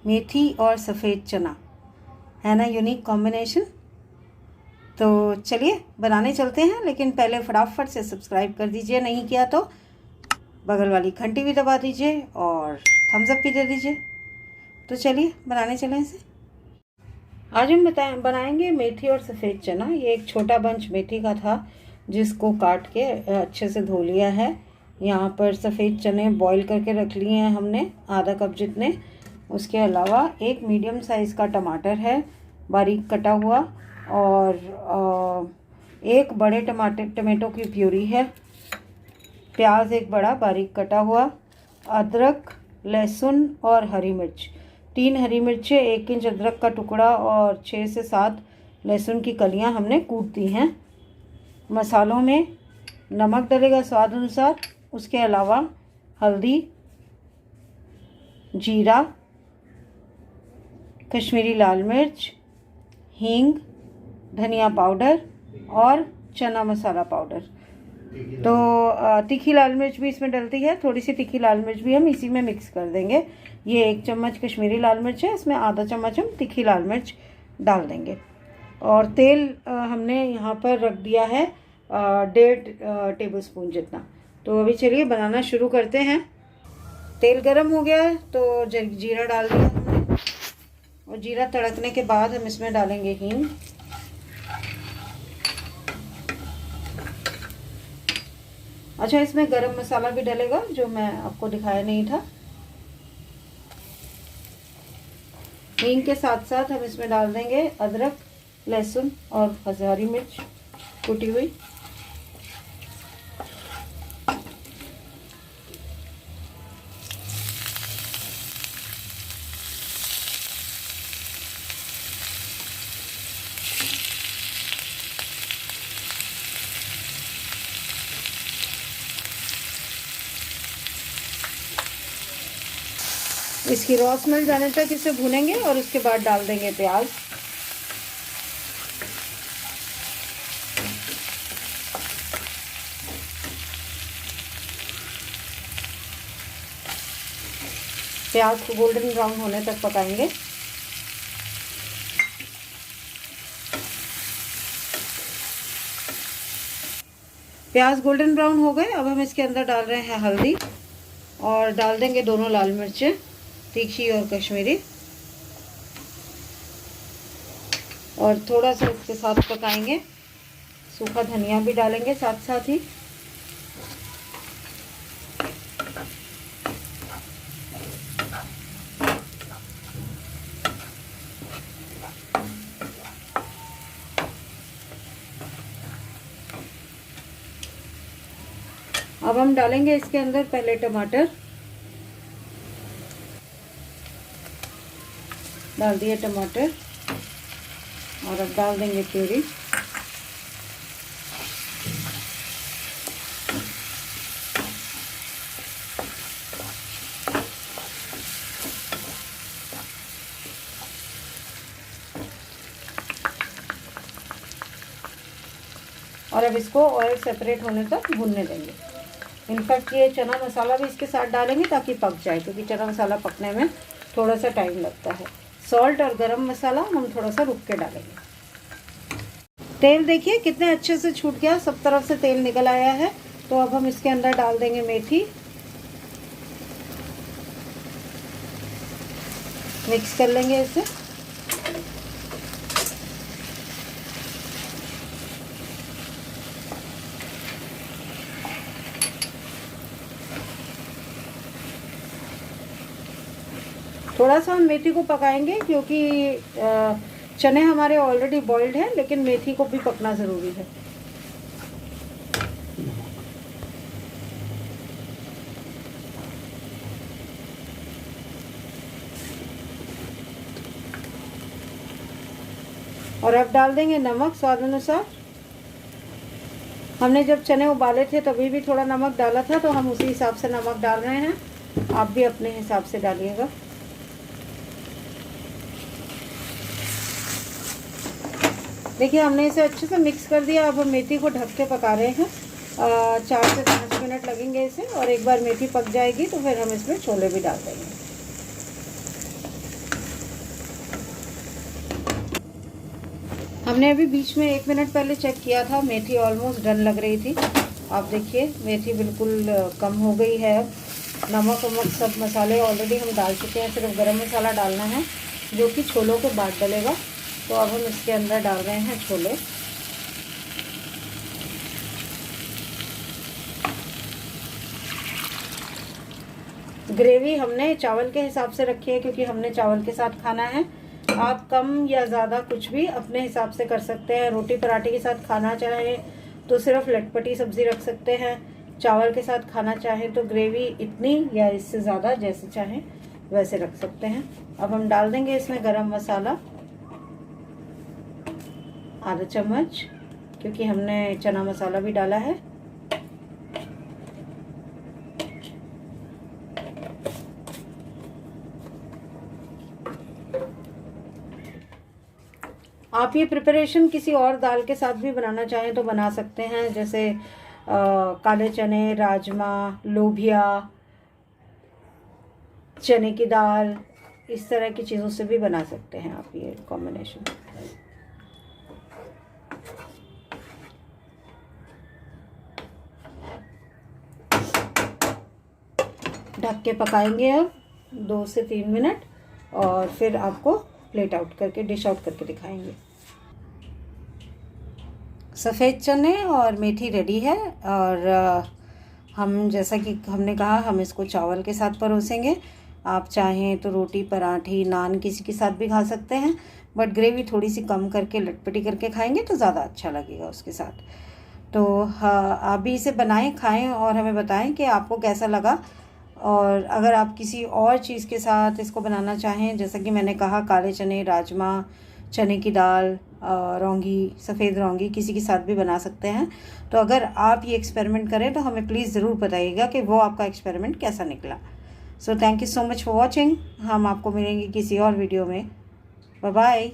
मेथी और सफ़ेद चना, है ना यूनिक कॉम्बिनेशन। तो चलिए बनाने चलते हैं, लेकिन पहले फटाफट से सब्सक्राइब कर दीजिए, नहीं किया तो बगल वाली घंटी भी दबा दीजिए और थम्स अप भी दे दीजिए। तो चलिए बनाने चलें इसे। आज हम बनाएंगे मेथी और सफ़ेद चना। ये एक छोटा बंच मेथी का था जिसको काट के अच्छे से धो लिया है। यहाँ पर सफ़ेद चने बॉईल करके रख लिए हैं हमने, आधा कप जितने। उसके अलावा एक मीडियम साइज़ का टमाटर है बारीक कटा हुआ, और एक बड़े टमाटो की प्यूरी है। प्याज एक बड़ा बारीक कटा हुआ, अदरक, लहसुन और हरी मिर्च, 3 हरी मिर्चें, 1 इंच अदरक का टुकड़ा और 6 से 7 लहसुन की कलियां हमने कूट दी हैं। मसालों में नमक डलेगा स्वाद अनुसार, उसके अलावा हल्दी, जीरा, कश्मीरी लाल मिर्च, हींग, धनिया पाउडर और चना मसाला पाउडर। तो तीखी लाल मिर्च भी इसमें डलती है, थोड़ी सी तीखी लाल मिर्च भी हम इसी में मिक्स कर देंगे। ये 1 चम्मच कश्मीरी लाल मिर्च है, इसमें आधा चम्मच हम तीखी लाल मिर्च डाल देंगे। और तेल हमने यहाँ पर रख दिया है 1.5 टेबलस्पून जितना। तो अभी चलिए बनाना शुरू करते हैं। तेल गरम हो गया है तो जीरा डाल दिया हमने, और जीरा तड़कने के बाद हम इसमें डालेंगे हींग, अच्छा इसमें गरम मसाला भी डलेगा जो मैं आपको दिखाया नहीं था। हींग के साथ साथ हम इसमें डाल देंगे अदरक, लहसुन और हरी मिर्च कुटी हुई। इसकी रॉ स्मेल जाने तक इसे भूनेंगे और उसके बाद डाल देंगे प्याज। प्याज को गोल्डन ब्राउन होने तक पकाएंगे। प्याज गोल्डन ब्राउन हो गए। अब हम इसके अंदर डाल रहे हैं हल्दी और डाल देंगे दोनों लाल मिर्चें, तीखी और कश्मीरी, और थोड़ा सा इसके साथ पकाएंगे। सूखा धनिया भी डालेंगे साथ साथ ही। अब हम डालेंगे इसके अंदर पहले टमाटर, डाल दिए टमाटर, और अब डाल देंगे प्यूरी। और अब इसको ऑयल सेपरेट होने तक भूनने देंगे। इनफैक्ट ये चना मसाला भी इसके साथ डालेंगे ताकि पक जाए, क्योंकि चना मसाला पकने में थोड़ा सा टाइम लगता है। सॉल्ट और गरम मसाला हम थोड़ा सा रुक के डालेंगे। तेल देखिए कितने अच्छे से छूट गया, सब तरफ से तेल निकल आया है। तो अब हम इसके अंदर डाल देंगे मेथी, मिक्स कर लेंगे इसे। थोड़ा सा हम मेथी को पकाएंगे क्योंकि चने हमारे ऑलरेडी बॉइल्ड हैं, लेकिन मेथी को भी पकना ज़रूरी है। और अब डाल देंगे नमक स्वाद अनुसार। हमने जब चने उबाले थे तभी भी थोड़ा नमक डाला था, तो हम उसी हिसाब से नमक डाल रहे हैं। आप भी अपने हिसाब से डालिएगा। देखिए हमने इसे अच्छे से मिक्स कर दिया। अब हम मेथी को ढक के पका रहे हैं। 4 से 5 मिनट लगेंगे इसे, और एक बार मेथी पक जाएगी तो फिर हम इसमें छोले भी डाल देंगे। हमने अभी बीच में 1 मिनट पहले चेक किया था, मेथी ऑलमोस्ट डन लग रही थी। आप देखिए मेथी बिल्कुल कम हो गई है। अब नमक वमक सब मसाले ऑलरेडी हम डाल चुके हैं, सिर्फ गरम मसाला डालना है जो कि छोलों के बाद डलेगा। तो अब हम इसके अंदर डाल रहे हैं छोले। ग्रेवी हमने चावल के हिसाब से रखी है क्योंकि हमने चावल के साथ खाना है। आप कम या ज़्यादा कुछ भी अपने हिसाब से कर सकते हैं। रोटी पराठे के साथ खाना चाहें तो सिर्फ लटपटी सब्ज़ी रख सकते हैं, चावल के साथ खाना चाहें तो ग्रेवी इतनी या इससे ज़्यादा जैसे चाहें वैसे रख सकते हैं। अब हम डाल देंगे इसमें गरम मसाला आधा चम्मच, क्योंकि हमने चना मसाला भी डाला है। आप ये प्रिपरेशन किसी और दाल के साथ भी बनाना चाहें तो बना सकते हैं, जैसे काले चने, राजमा, लोबिया, चने की दाल, इस तरह की चीज़ों से भी बना सकते हैं आप ये कॉम्बिनेशन। ढक के पकाएंगे अब 2 से 3 मिनट और फिर आपको प्लेट आउट करके डिश आउट करके दिखाएंगे। सफ़ेद चने और मेथी रेडी है और हम जैसा कि हमने कहा हम इसको चावल के साथ परोसेंगे। आप चाहें तो रोटी, पराठी, नान किसी के साथ भी खा सकते हैं, बट ग्रेवी थोड़ी सी कम करके लटपटी करके खाएंगे तो ज़्यादा अच्छा लगेगा उसके साथ। तो हाँ, आप भी इसे बनाएं, खाएं और हमें बताएं कि आपको कैसा लगा। और अगर आप किसी और चीज़ के साथ इसको बनाना चाहें, जैसा कि मैंने कहा काले चने, राजमा, चने की दाल, रौंगी, सफ़ेद रौंगी किसी के साथ भी बना सकते हैं। तो अगर आप ये एक्सपेरिमेंट करें तो हमें प्लीज़ ज़रूर बताइएगा कि वो आपका एक्सपेरिमेंट कैसा निकला। So thank you so much for watching. हम आपको मिलेंगे किसी और वीडियो में। Bye bye.